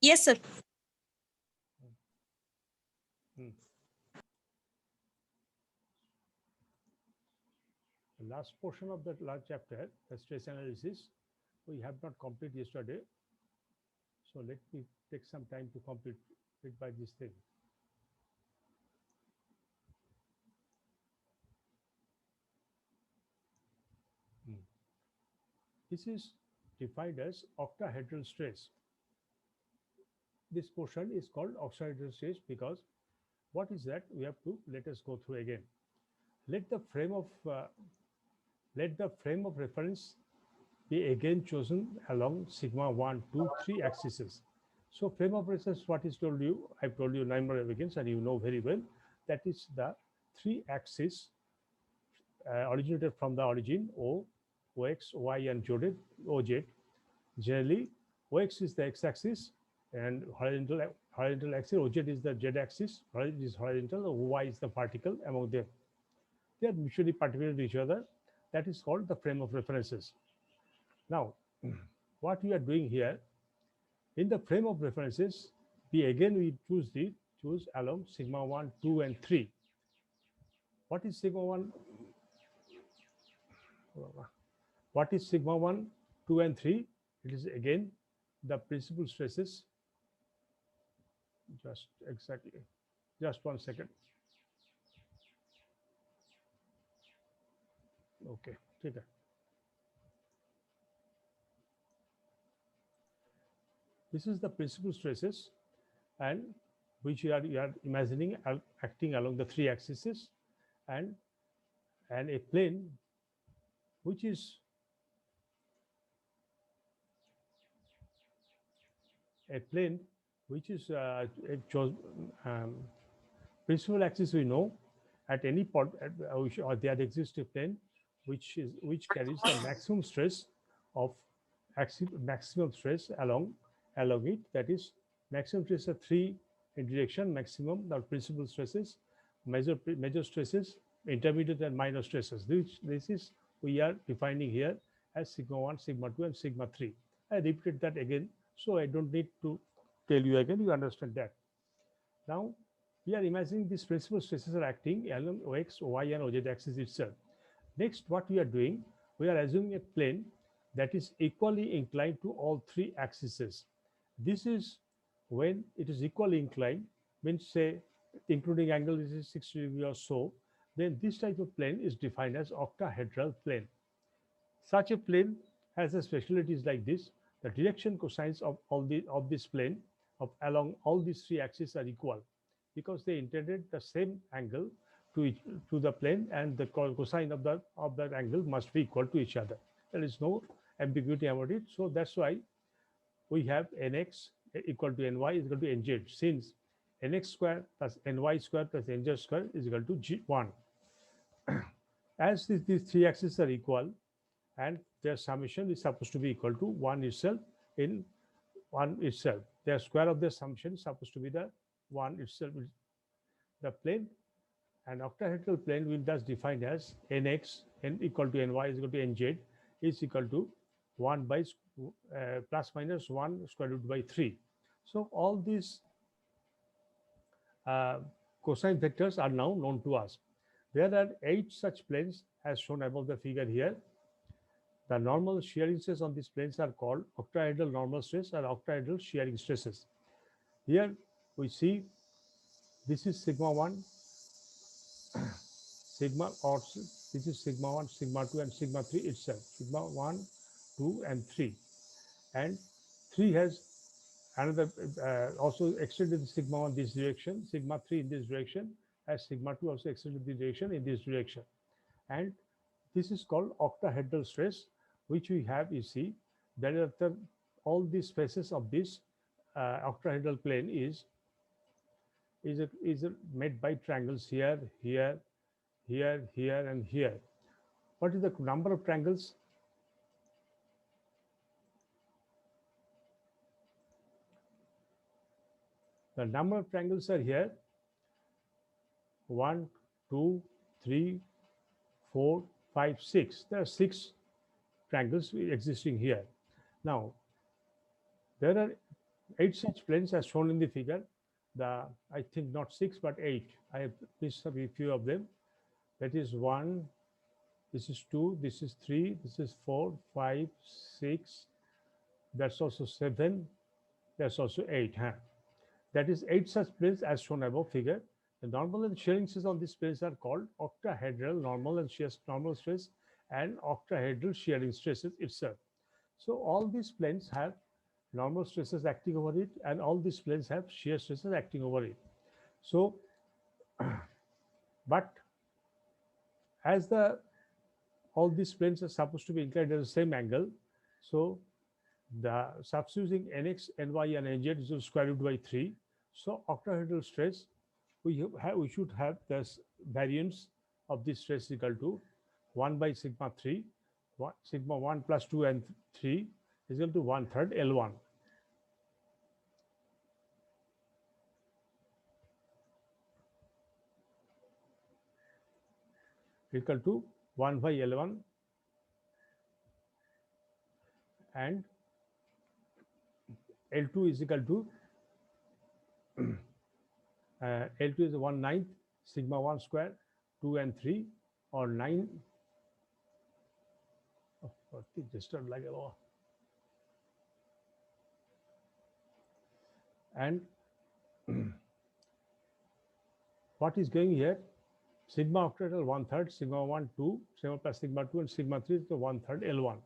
Yes, sir. The last portion of that last chapter, the stress analysis, we have not completed yesterday. So let me take some time to complete it by this thing. This is defined as octahedral stress. This portion is called octahedral stress because what is that? We have to let us go through again. Let the frame of reference be again chosen along sigma 1, 2, 3 axes. So frame of reference, what is told you, I've told you number of again, and you know very well, that is the 3 axes originated from the origin O, OX, Y, and OZ. Generally, OX is the x-axis, and horizontal axis, OZ is the z-axis, is horizontal, Y is the vertical among them. They are mutually perpendicular to each other. That is called the frame of references. Now, what we are doing here, in the frame of references, we choose along sigma 1, 2, and 3. What is sigma 1? What is sigma 1, 2, and 3? It is again the principal stresses. Just 1 second. Okay, take it. This is the principal stresses, and which you are imagining acting along the 3 axes, and a plane which is principal axis. We know at any point or there exists a plane which carries the maximum stress of maximum stress along it. That is, maximum stress are 3 in direction, maximum, the principal stresses, major stresses, intermediate and minor stresses. This is we are defining here as sigma 1, sigma 2, and sigma 3. I repeated that again, so I don't need to tell you again, you understand that. Now, we are imagining these principal stresses are acting along OX, Y, and OZ axis itself. Next, what we are doing, we are assuming a plane that is equally inclined to all 3 axes. This is when it is equally inclined, means say including angle is 60 degrees or so, then this type of plane is defined as octahedral plane. Such a plane has a specialties like this. The direction cosines of this plane along all these 3 axes are equal because they intended the same angle to the plane, and the cosine of that angle must be equal to each other. There is no ambiguity about it. So that's why we have nx equal to ny is equal to nz, since nx square plus ny square plus nz square is equal to g1. As these 3 axes are equal, and their summation is supposed to be equal to 1 itself in 1 itself. The square of the summation is supposed to be the 1 itself. The plane, an octahedral plane, will thus defined as nx equal to ny is equal to nz is equal to 1 by plus minus 1 square root by 3. So all these cosine vectors are now known to us. There are 8 such planes as shown above the figure here. The normal shearing stress on these planes are called octahedral normal stress or octahedral shearing stresses. Here we see this is sigma 1, this is sigma 1, sigma 2, and sigma 3 itself. Sigma 1, 2, and 3. And 3 has another also extended the sigma 1 this direction, sigma 3 in this direction, as sigma 2 also extended the direction in this direction. And this is called octahedral stress, which we have, you see, that all these faces of this octahedral plane is made by triangles here, here, here, here, and here. What is the number of triangles? The number of triangles are here: 1, 2, 3, 4, 5, 6. There are 6 triangles existing here. Now, there are 8 such planes as shown in the figure. I think not 6 but 8. I have missed a few of them. That is 1, this is 2, this is 3, this is 4, 5, 6, that's also 7, that's also 8. Huh? That is 8 such planes as shown above figure. The normal and shearing stresses on these planes are called octahedral normal and normal stress and octahedral shearing stresses itself. So all these planes have normal stresses acting over it, and all these planes have shear stresses acting over it. So, but as the all these planes are supposed to be inclined at the same angle, so the substituting nx, ny, and nz is square root by 3. So octahedral stress, we should have the variance of this stress equal to 1 by sigma 3, sigma 1 plus 2 and 3 is equal to 1/3 L1. Equal to 1 by L1, and L2 is equal to L2 is 1/9 sigma 1 square 2 and 3, or 9 like a, and what is going here, sigma octahedral 1/3 sigma 1 2 sigma plus sigma 2 and sigma 3 is the 1/3 L1.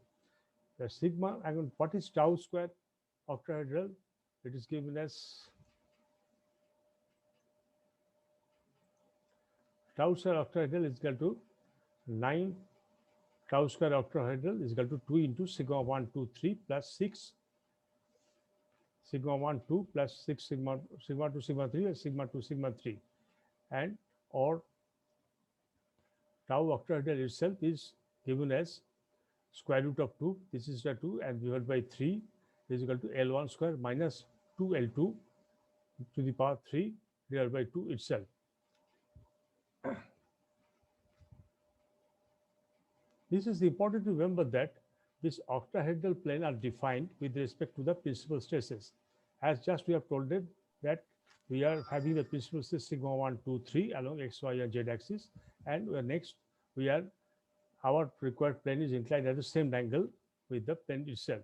The sigma, and what is tau square octahedral? It is given as tau square octahedral is equal to 9 tau square octahedral is equal to 2 into sigma 1 2 3 plus 6 sigma 1 2 plus 6 sigma 2 sigma 3 and sigma 2 sigma 3, and or tau octahedral itself is given as square root of 2, this is the 2, and divided by 3 is equal to L1 square minus 2L2 to the power 3 divided by 2 itself. This is important to remember that this octahedral plane are defined with respect to the principal stresses. As just we have told them that we are having the principal stress sigma 1 2 3 along x, y, and z axis, and next we are our required plane is inclined at the same angle with the plane itself,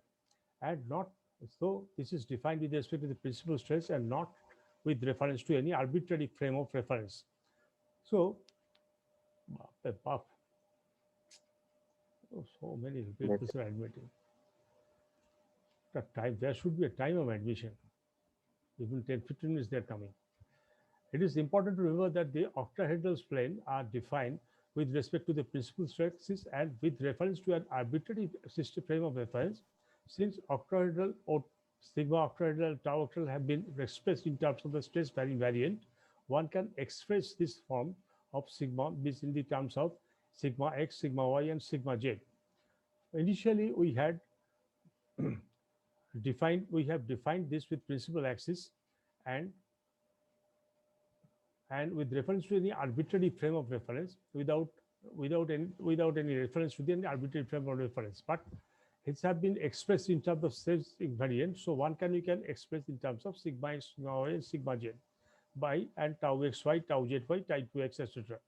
and not so this is defined with respect to the principal stress and not with reference to any arbitrary frame of reference. So so many people are admitting. The time, there should be a time of admission. Even 10-15 minutes they are coming. It is important to remember that the octahedral plane are defined with respect to the principal stresses and with reference to an arbitrary system frame of reference. Since octahedral or sigma octahedral, tau octahedral have been expressed in terms of the stress variant, one can express this form of sigma this in the terms of sigma x, sigma y, and sigma z. Initially, we had defined this with principal axis and with reference to any arbitrary frame of reference without any reference to the arbitrary frame of reference, but it's have been expressed in terms of stress invariant. So we can express in terms of sigma x, sigma y, and sigma z by and tau xy, tau zy, tau 2x, etc.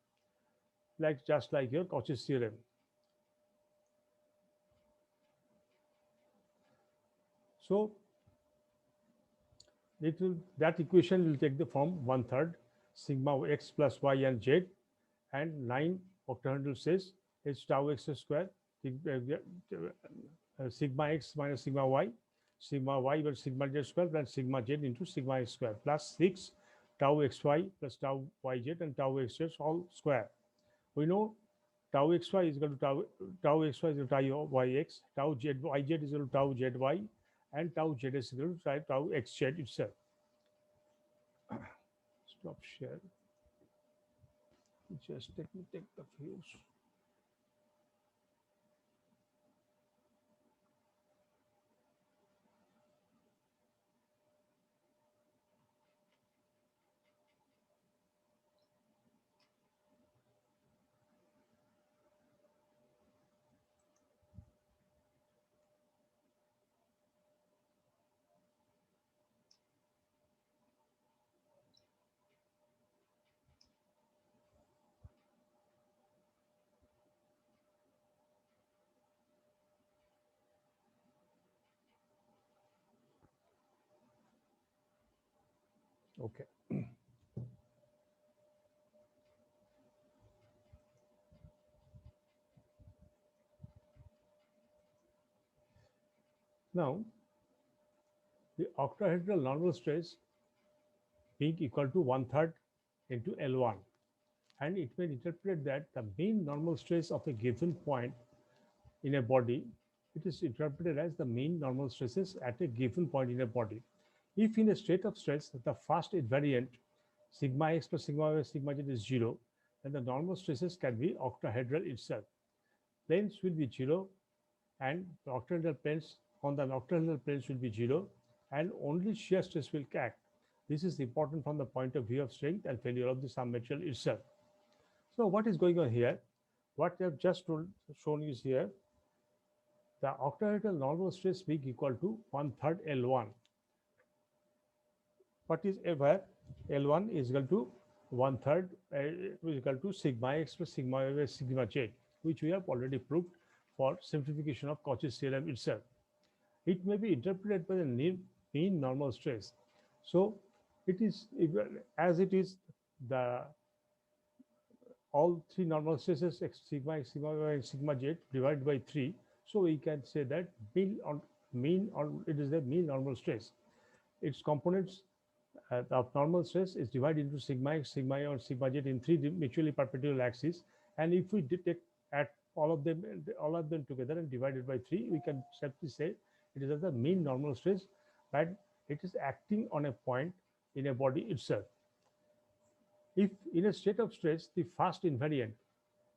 Just like your Cauchy's theorem. So that equation will take the form 1/3 sigma x plus y and z, and 9 octahedral says it's tau x square sigma x minus sigma y by sigma z square plus sigma z into sigma x square plus 6 tau xy plus tau yz and tau xz all square. We know tau xy is equal to tau xy is equal to tau yx, tau yz is equal to tau zy, and tau z is equal to tau xz itself. Stop share. Just let me take the fuse. Okay. Now, the octahedral normal stress being equal to one third into L1, and it may interpret that the mean normal stress of a given point in a body, it is interpreted as the mean normal stresses at a given point in a body. If in a state of stress, the first invariant sigma x plus sigma y sigma z is 0, then the normal stresses can be octahedral itself. Planes will be 0, and the octahedral planes on the octahedral planes will be 0, and only shear stress will act. This is important from the point of view of strength and failure of the sum material itself. So what is going on here? What I have just shown is here, the octahedral normal stress being equal to one third L1. What is where L1 is equal to one third is equal to sigma x plus sigma y sigma z, which we have already proved for simplification of Cauchy's theorem itself. It may be interpreted by the mean normal stress. So it is, as it is, the all three normal stresses sigma x, sigma y, and sigma z divided by 3. So we can say that it is the mean normal stress. Its components of normal stress is divided into sigma x, sigma y, or sigma z in three mutually perpendicular axes. And if we detect at all of them together and divided by 3, we can simply say it is the mean normal stress, but it is acting on a point in a body itself. If in a state of stress, the first invariant,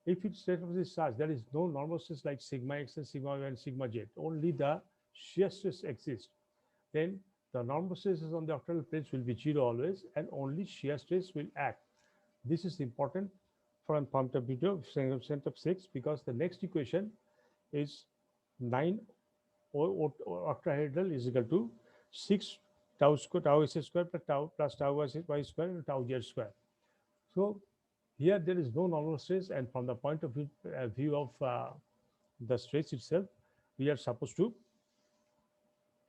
if its state of stress is such, there is no normal stress like sigma x and sigma y and sigma z, only the shear stress exists, then the normal stresses on the octahedral planes will be 0 always, and only shear stress will act. This is important from point of view of center of 6, because the next equation is 9 octahedral is equal to 6 tau square, tau s square plus tau y square and tau z square. So here there is no normal stress, and from the point of view of the stress itself, we are supposed to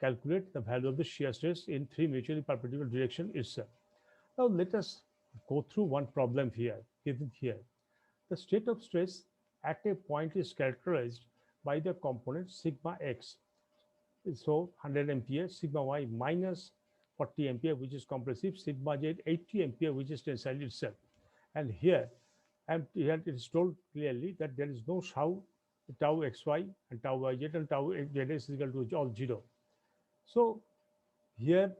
calculate the value of the shear stress in three mutually perpendicular direction itself. Now let us go through one problem here, given here. The state of stress at a point is characterized by the component sigma x. So 100 ampere, sigma y minus 40 ampere, which is compressive, sigma z 80 ampere, which is tensile itself. And here it is told clearly that there is no tau xy and tau yz and tau z is equal to all 0. So here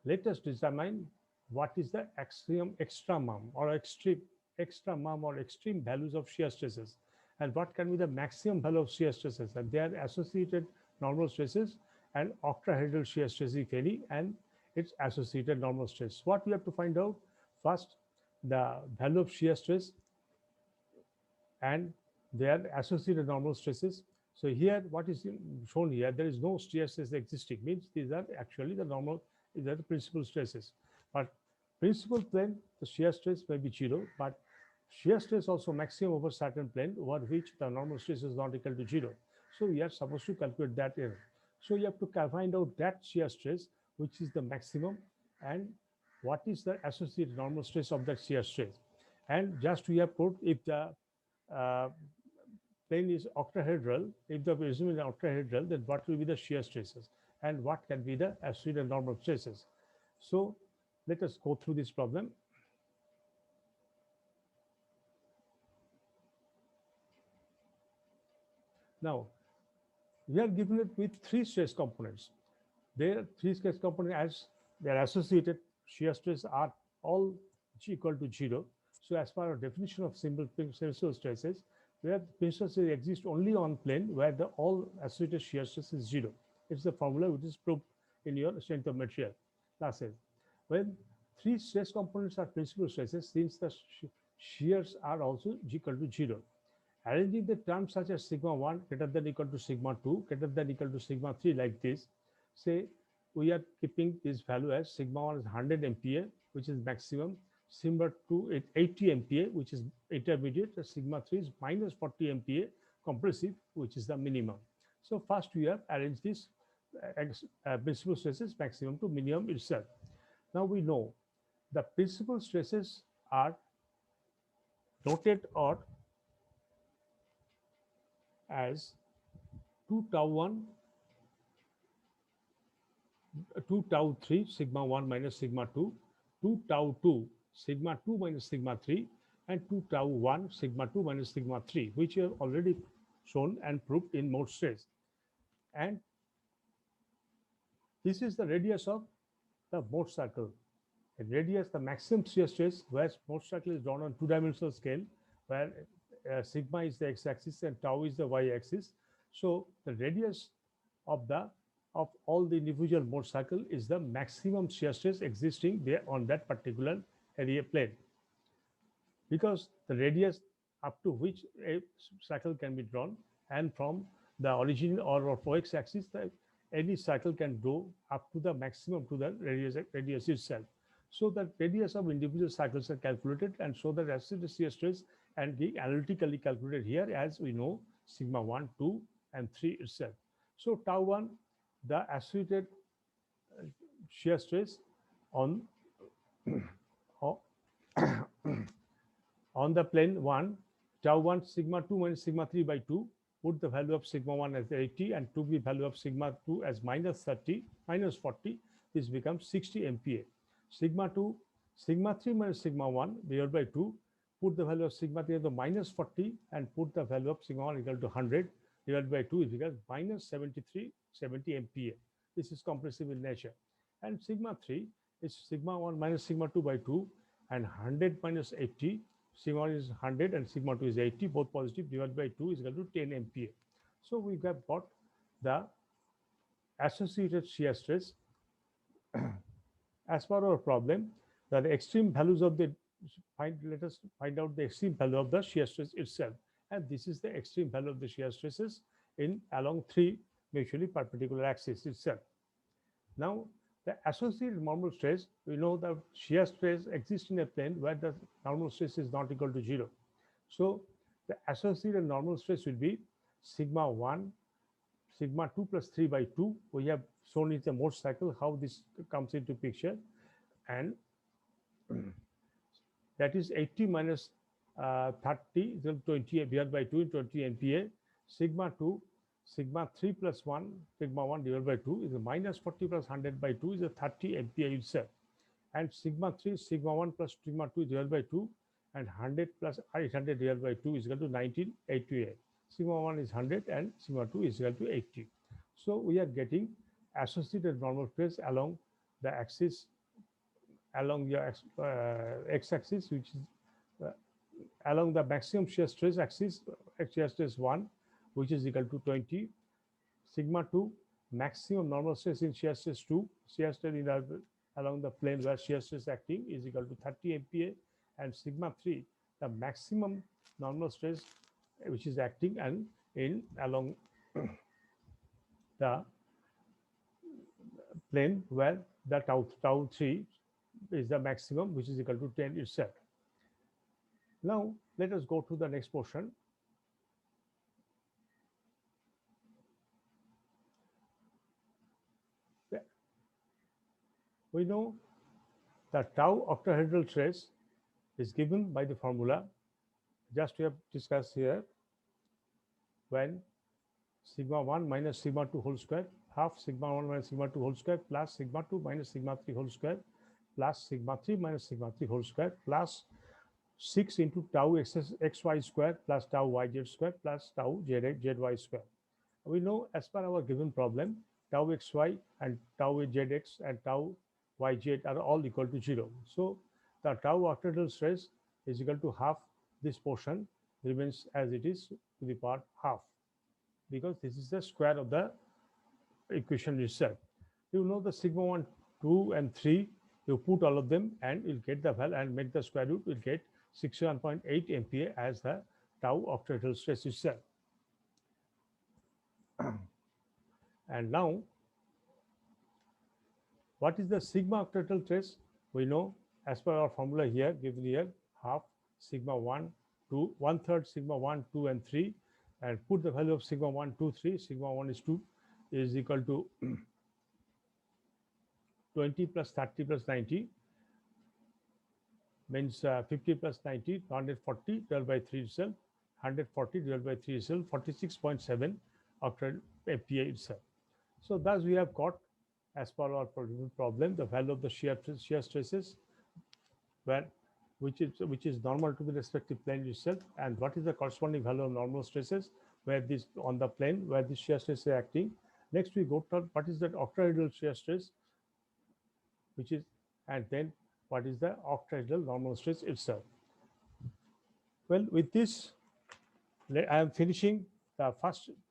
let us determine what is the extremum or extreme values of shear stresses, and what can be the maximum value of shear stresses, and they are associated normal stresses and octahedral shear stress, if any, and its associated normal stress. What we have to find out first, the value of shear stress and their associated normal stresses. So here, what is shown here, there is no shear stress existing, means these are actually the normal, these are the principal stresses. But principal plane, the shear stress may be 0, but shear stress also maximum over certain plane over which the normal stress is not equal to 0. So we are supposed to calculate that in. So you have to find out that shear stress, which is the maximum, and what is the associated normal stress of that shear stress. And just we have put, if the plane is octahedral, if the prism is octahedral, then what will be the shear stresses and what can be the associated normal stresses. So let us go through this problem. Now, we are given it with three stress components. Their three stress components, as they are associated shear stress, are all equal to 0. So as per our definition of simple principal stresses, where principal stresses exist only on plane where the all associated shear stress is 0. It's the formula which is proved in your strength of material classes. When three stress components are principal stresses, since the shears are also equal to 0. Arranging the terms such as sigma 1 greater than equal to sigma 2 greater than equal to sigma 3 like this, say we are keeping this value as sigma 1 is 100 ampere, which is maximum, sigma 2 is 80 ampere, which is intermediate, sigma 3 is minus 40 ampere, compressive, which is the minimum. So first we have arranged this principal stresses maximum to minimum itself. Now we know The principal stresses are noted or as 2 tau 1, 2 tau 3 sigma 1 minus sigma 2, 2 tau 2 sigma 2 minus sigma 3, and 2 tau 1 sigma 2 minus sigma 3, which we have already shown and proved in mode stress. And this is the radius of the mode circle. And radius, the maximum shear stress, where mode circle is drawn on two-dimensional scale, where sigma is the x-axis and tau is the y-axis. So the radius of all the individual mode circle is the maximum shear stress existing there on that particular area plane, because the radius up to which a cycle can be drawn, and from the origin or x-axis, any cycle can go up to the maximum to the radius itself. So the radius of individual cycles are calculated, and so the associated shear stress and be analytically calculated here, as we know sigma 1, 2, and 3 itself. So tau 1, the associated shear stress on on the plane 1, tau 1 sigma 2 minus sigma 3 by 2, put the value of sigma 1 as 80 and took the value of sigma 2 as minus 30, minus 40, this becomes 60 MPa. Sigma 2, sigma 3 minus sigma 1 divided by 2, put the value of sigma 3 as the minus 40 and put the value of sigma 1 equal to 100 divided by 2 is equal to minus 70 MPa. This is compressive in nature. And sigma 3 is sigma 1 minus sigma 2 by 2, and 100 minus 80, sigma 1 is 100 and sigma 2 is 80, both positive, divided by 2 is equal to 10 MPa. So we have got the associated shear stress. As per our problem, the extreme values of the let us find out the extreme value of the shear stress itself, and this is the extreme value of the shear stresses in along three mutually perpendicular axes itself. Now, the associated normal stress, we know that shear stress exists in a plane where the normal stress is not equal to 0. So the associated normal stress will be sigma 1, sigma 2 plus 3 by 2. We have shown in the mode cycle how this comes into picture, and that is 80 minus 30, 20 divided by 2 in 20 MPa. Sigma 2, sigma 3 plus 1, sigma 1 divided by 2 is a minus 40 plus 100 by 2 is a 30 MPa itself. And sigma 3, sigma 1 plus sigma 2 divided by 2, and 100 plus 800 divided by 2 is equal to 1988. Sigma 1 is 100 and sigma 2 is equal to 80. So we are getting associated normal stress along the axis, along your x-axis, which is along the maximum shear stress axis, shear stress 1, which is equal to 20. Sigma 2, maximum normal stress in shear stress 2, shear stress in along the plane where shear stress acting is equal to 30 MPa, and sigma 3, the maximum normal stress which is acting and in along the plane where the tau 3 is the maximum, which is equal to 10 itself. Now let us go to the next portion. We know that tau octahedral stress is given by the formula just we have discussed here, when sigma 1 minus sigma 2 whole square, half sigma 1 minus sigma 2 whole square plus sigma 2 minus sigma 3 whole square plus sigma 3 minus sigma 3 whole square plus 6 into tau xy square plus tau yz square plus tau zy square. We know as per our given problem, tau xy and tau zx and tau yz are all equal to 0. So the tau octahedral stress is equal to half. This portion remains as it is to the power half, because this is the square of the equation itself. You know the sigma 1, 2, and 3. You put all of them and you'll get the value and make the square root. You'll get 61.8 MPa as the tau octahedral stress itself. And now, what is the sigma octahedral stress? We know as per our formula here, given here, half sigma 1, 2, 1/3 sigma 1, 2, and 3, and put the value of sigma 1, 2, 3. Sigma 1 is 2 is equal to 20 plus 30 plus 90. means 50 plus 90, 140 divided by 3 itself, 140 divided by 3 itself, 46.7 octal MPa itself. So thus we have got, as per our problem, the value of the shear stresses, where which is normal to the respective plane itself, and what is the corresponding value of normal stresses where this on the plane where the shear stress is acting. Next we go to what is that octahedral shear stress, which is, and then what is the octahedral normal stress itself. Well, with this, I am finishing the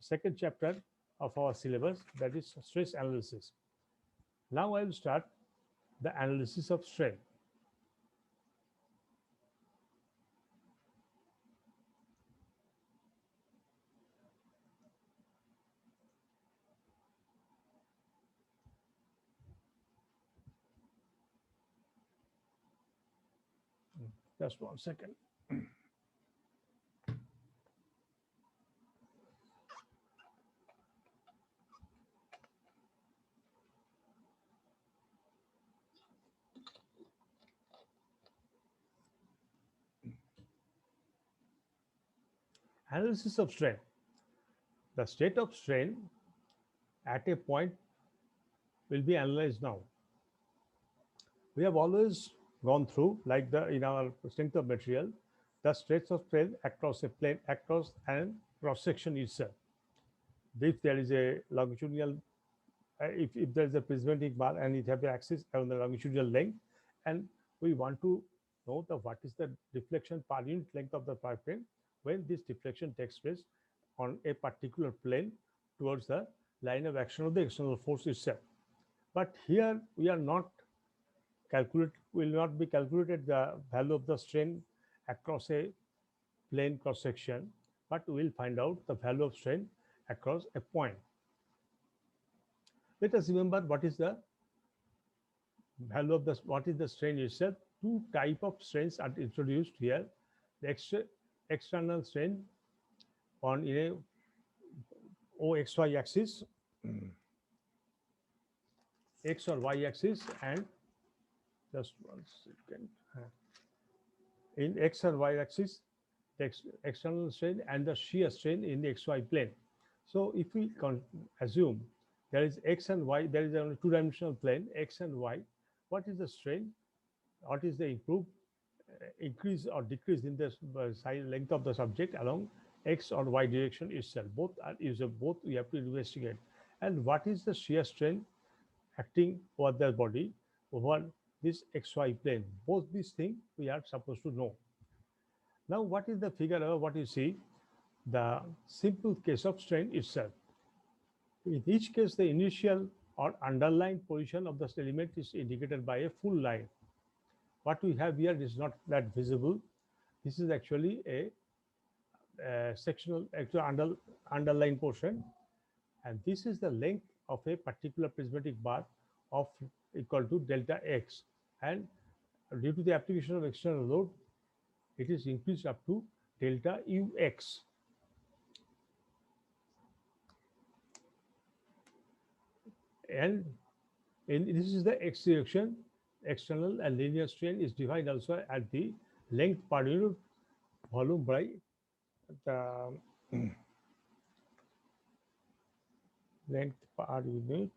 second chapter of our syllabus, that is stress analysis. Now I will start the analysis of strain. Just 1 second. Analysis of strain. The state of strain at a point will be analyzed now. We have always gone through, like in our strength of material, the states of strain across a plane, across and cross section itself. If there is a longitudinal, if there is a prismatic bar and it has an axis on the longitudinal length, and we want to know what is the deflection per unit length of the plane when this deflection takes place on a particular plane towards the line of action of the external force itself. But here we are not will not be calculated the value of the strain across a plane cross section, but we will find out the value of strain across a point. Let us remember what is the value of what is the strain itself. Two type of strains are introduced here. The external strain on a OXY axis, X or Y axis, and just 1 second. In X or Y axis, the external strain and the shear strain in the XY plane. So if we assume there is X and Y, there is a two-dimensional plane, X and Y, what is the strain? What is the increase or decrease in the side length of the subject along X or Y direction itself? Both are usable, both we have to investigate. And what is the shear strain acting over the body over this XY plane? Both these things we are supposed to know. Now, what is the figure of what you see? The simple case of strain itself. In each case, the initial or underlying position of the element is indicated by a full line. What we have here is not that visible. This is actually a sectional, actual underlying portion, and this is the length of a particular prismatic bar of equal to delta x, and due to the application of external load, it is increased up to delta ux. And this is the x direction. External and linear strain is defined also at the length per unit volume by the length per unit.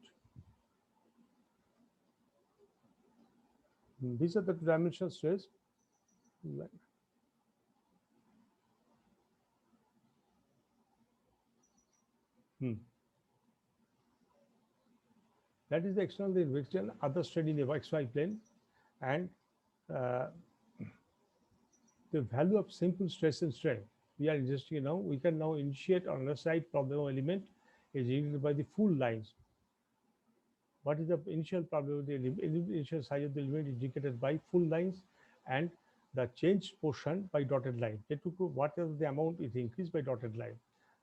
These are the two-dimensional stress. That is the external inversion, other strain in the XY plane, and the value of simple stress and strain. We are interested now. We can now initiate on the side problem element is indicated by the full lines. What is the initial probability? Initial size of the element indicated by full lines, and the change portion by dotted line. Whatever the amount is increased by dotted line.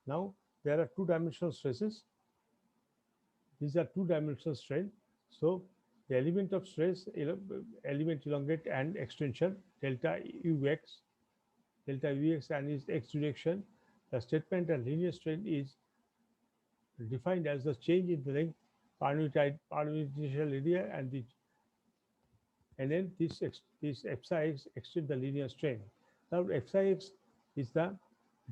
Now there are two-dimensional stresses. These are two-dimensional strain. So the element of stress, element elongate and extension, delta ux and its x direction. The statement and linear strain is defined as the change in the length per unit initial area and the and then this epsi x extend the linear strain. Now epsi x is the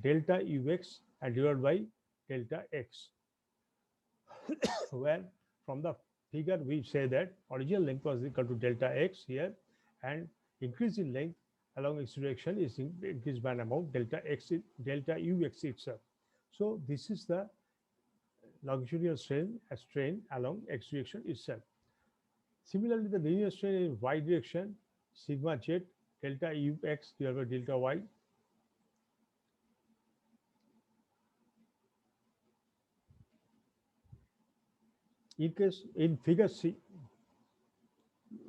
delta ux and divided by delta x, where from the figure we say that original length was equal to delta x here, and increase in length along x direction is increased by an amount delta x delta ux itself. So this is the longitudinal strain along x direction itself. Similarly, the linear strain in y direction, sigma z delta ux divided by delta y. In case in figure C,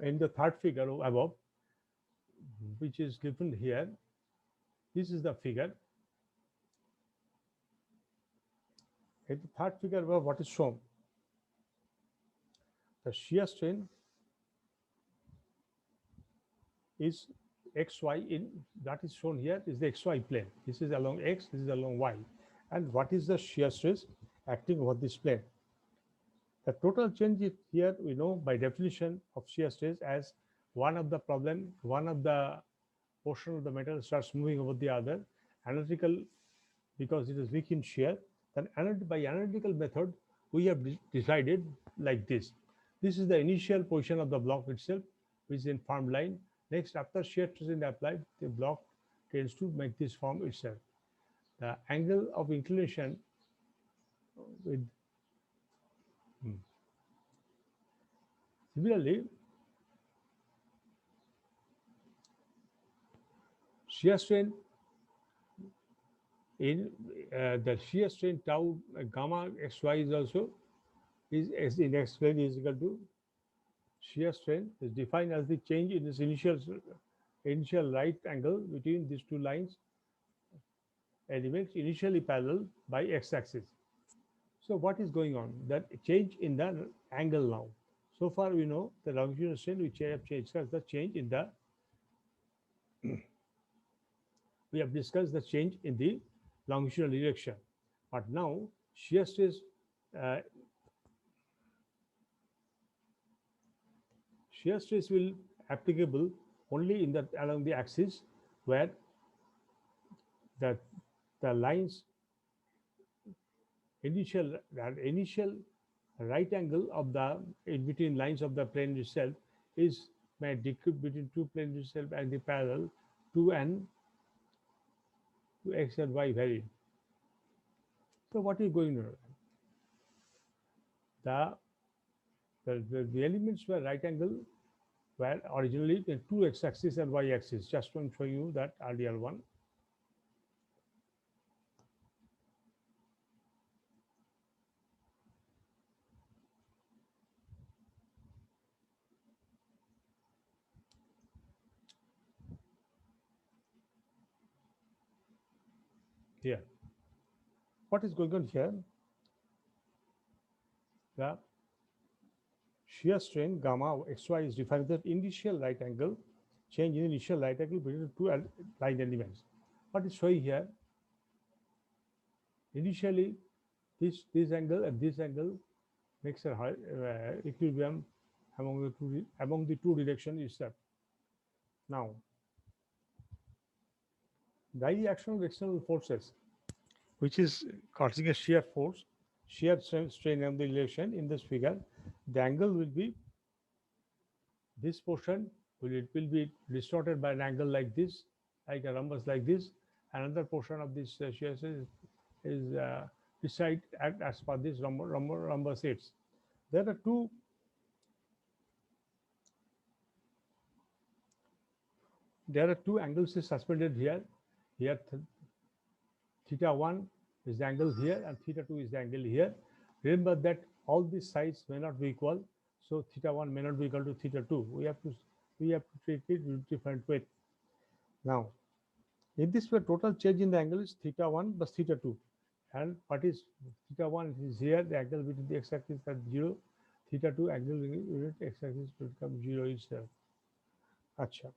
in the third figure above, which is given here, this is the figure. In the third figure above, what is shown? The shear strain is xy in that is shown here is the xy plane. This is along x, this is along y. And what is the shear stress acting over this plane? The total change is here we know by definition of shear stress as one of the portion of the metal starts moving over the other, analytical because it is weak in shear. Then by analytical method, we have decided like this. This is the initial position of the block itself, which is in firm line. Next, after shear stress is applied, the block tends to make this form itself. The angle of inclination with similarly, shear strain in the shear strain tau gamma xy is also is in x plane is equal to shear strain is defined as the change in its initial right angle between these two lines elements initially parallel by x-axis. So what is going on? That change in the angle now. So far we know the longitudinal strain which I have changed as the change in the we have discussed the change in the longitudinal direction. But now shear stress uh, shear stress will applicable only in the along the axis where the lines initial right angle of the in between lines of the plane itself is decrease between two planes itself and the parallel to x and y vary. So what is going on? The elements were right angle were originally in two x-axis and y-axis. Just want to show you that earlier one. Here. What is going on here? The shear strain gamma xy is defined as the initial right angle, change in initial right angle between the two line elements. What is showing here? Initially, this angle and this angle makes a equilibrium among the two directions itself. Now, the action of external forces, which is causing a shear force, shear strain on the relation in this figure, the angle will be this portion it will be distorted by an angle like this, like a rhombus like this. Another portion of this shear stress is decided as per this rhombus its. There are two angles suspended here. Here theta 1 is the angle here and theta 2 is the angle here. Remember that all these sides may not be equal, so theta 1 may not be equal to theta 2. We have to treat it with different weight. Now, in this way, total change in the angle is theta 1 plus theta 2. And what is theta 1 is here, the angle between the x-axis at 0, theta 2 angle unit x-axis will become 0 itself. Acha.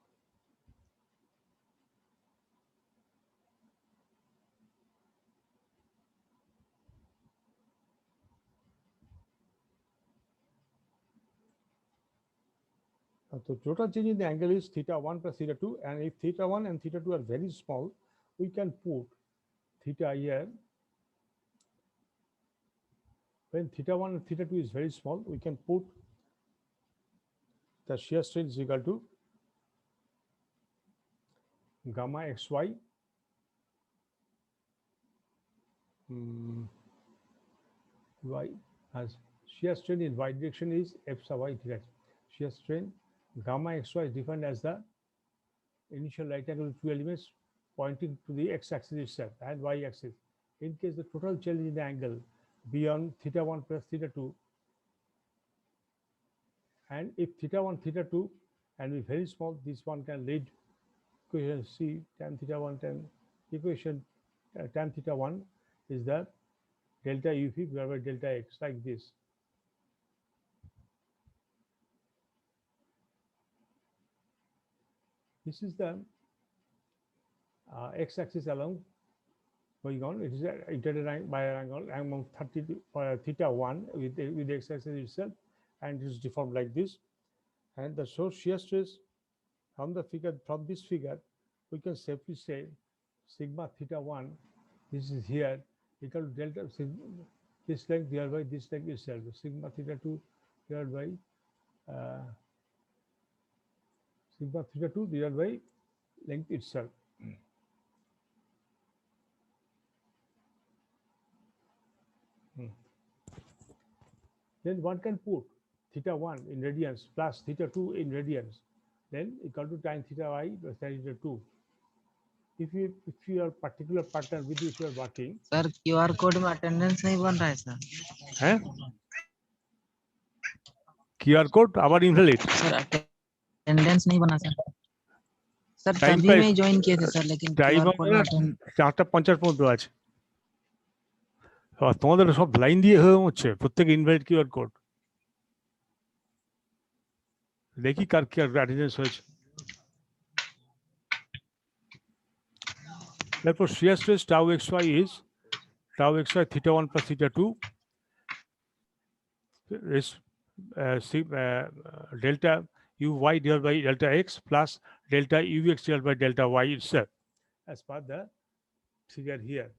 So total change in the angle is theta 1 plus theta 2, and if theta 1 and theta 2 are very small, we can put theta here. When theta 1 and theta 2 is very small, we can put the shear strain is equal to gamma xy y as shear strain in y direction is f sub y theta. Shear strain gamma xy is defined as the initial right angle with two elements pointing to the x-axis itself and y-axis. In case the total change in the angle beyond theta 1 plus theta 2, and if theta 1 theta 2 and be very small, this one can lead equation C tan theta 1 tan equation tan theta 1 is the delta u v divided by delta x, like this. This is the x-axis along going on. It is integrated by an angle among 30 theta 1 with the x-axis itself, and it is deformed like this. And the source shear stress from this figure, we can safely say sigma theta 1, this is here, equal to delta this length divided by this length itself. Sigma theta 2 divided by sigma theta 2 divided by length itself. Then one can put theta 1 in radians plus theta 2 in radians, then equal to tan theta y plus tan theta 2. If your particular partner with which you are working, sir QR code में attendance नहीं बन रहा है सर. है QR code our invalid, sir attendance नहीं बना sir. Sir time तभी में ज्वाइन किए थे सर, लेकिन टाइम क्यूआर कोड में 4:50 পর্যন্ত আছে। তোমাদের সব লাইন দিয়ে হয়ে হচ্ছে প্রত্যেক ইনভাইট কিউআর কোড, দেখি কার কি অ্যাটেন্ডেন্স হয়েছে। Therefore, shear stress tau xy is tau xy theta 1 plus theta 2 is delta uy divided by delta x plus delta ux divided by delta y itself, as per the figure here.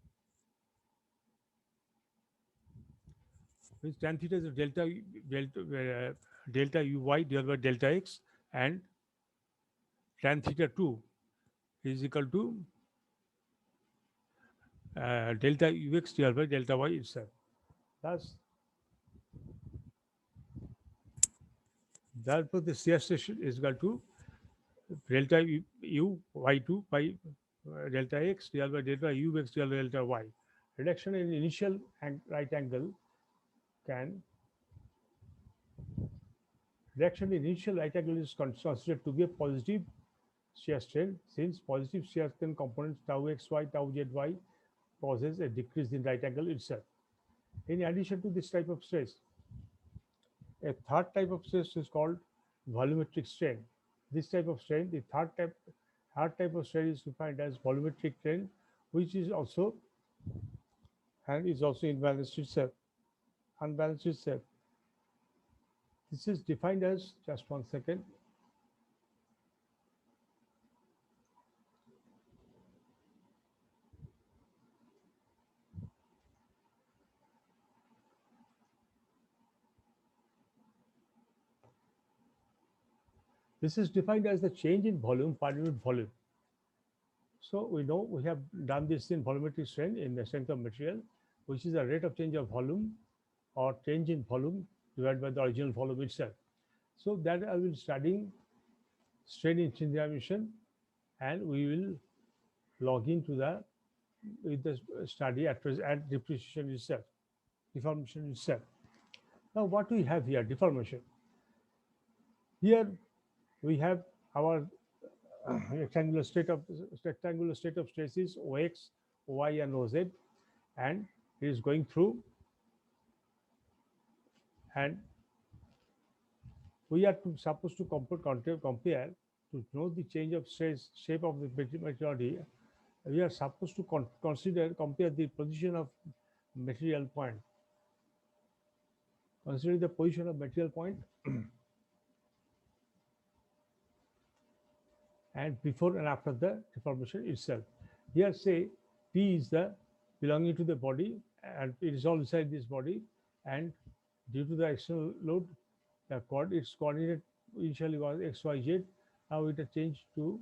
Which tan theta is delta uy divided by delta x, and tan theta 2 is equal to delta ux divided by delta y itself. Thus, therefore, the shear stress is equal to delta u y2 by delta x divided by delta ux divided by delta y. Reduction in initial right angle is considered to be a positive shear strain, since positive shear strain components tau xy, tau zy causes a decrease in right angle itself. In addition to this type of stress, a third type of stress is called volumetric strain. This type of strain, the third type of strain is defined as volumetric strain, which is also unbalanced itself. This is defined as, just one second. This is defined as the change in volume per unit volume. So we know we have done this in volumetric strain in the strength of material, which is the rate of change of volume or change in volume divided by the original volume itself. So that I will studying strain in change dimension, and we will log into with the study at depreciation itself, deformation itself. Now what we have here, deformation. Here we have our rectangular state of stresses OX, OY, and OZ, and it is going through, and we are supposed to compare to know the change of stress shape of the material. We are supposed to compare the position of material point. Considering the position of material point, and before and after the deformation itself. Here say P is the belonging to the body and it is all inside this body, and due to the external load, its coordinate initially was XYZ. Now it has changed to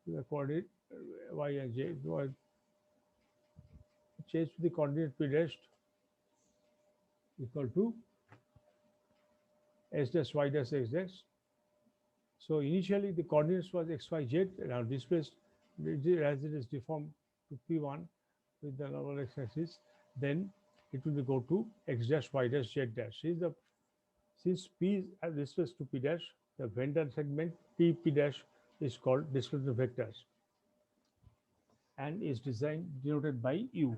the coordinate Y and Z. Changed to the coordinate P dash equal to S dash Y dash X dash. So initially the coordinates was XYZ, now displaced as it is deformed to P1 with the normal x-axis, then it will go to X dash Y dash Z dash. Since P is displaced to P dash, the Venn segment P dash is called displacement vectors and is denoted by U.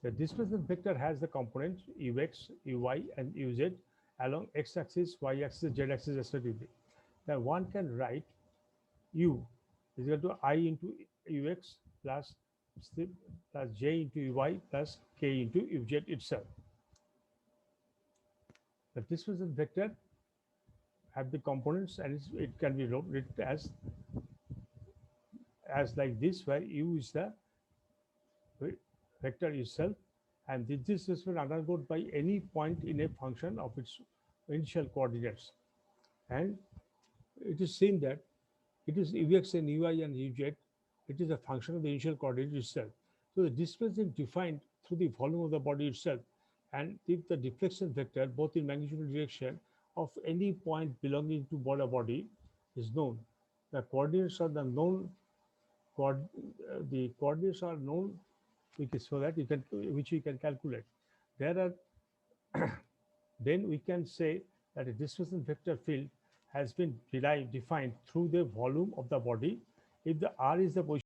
The displacement vector has the components ux, uy, and uz along x-axis, y-axis, z-axis, respectively. Now one can write u is equal to I into ux plus j into uy plus k into uz itself. The displacement vector have the components and it can be written as like this, where u is the vector itself, and this displacement undergone by any point in a function of its initial coordinates, and it is seen that it is ux and uy and uz, it is a function of the initial coordinate itself. So the displacement defined through the volume of the body itself, and if the deflection vector both in magnitude and direction of any point belonging to body is known, the coordinates are the known the coordinates are known, so that which we can calculate. There are then we can say that a displacement vector field has been defined through the volume of the body if the r is the position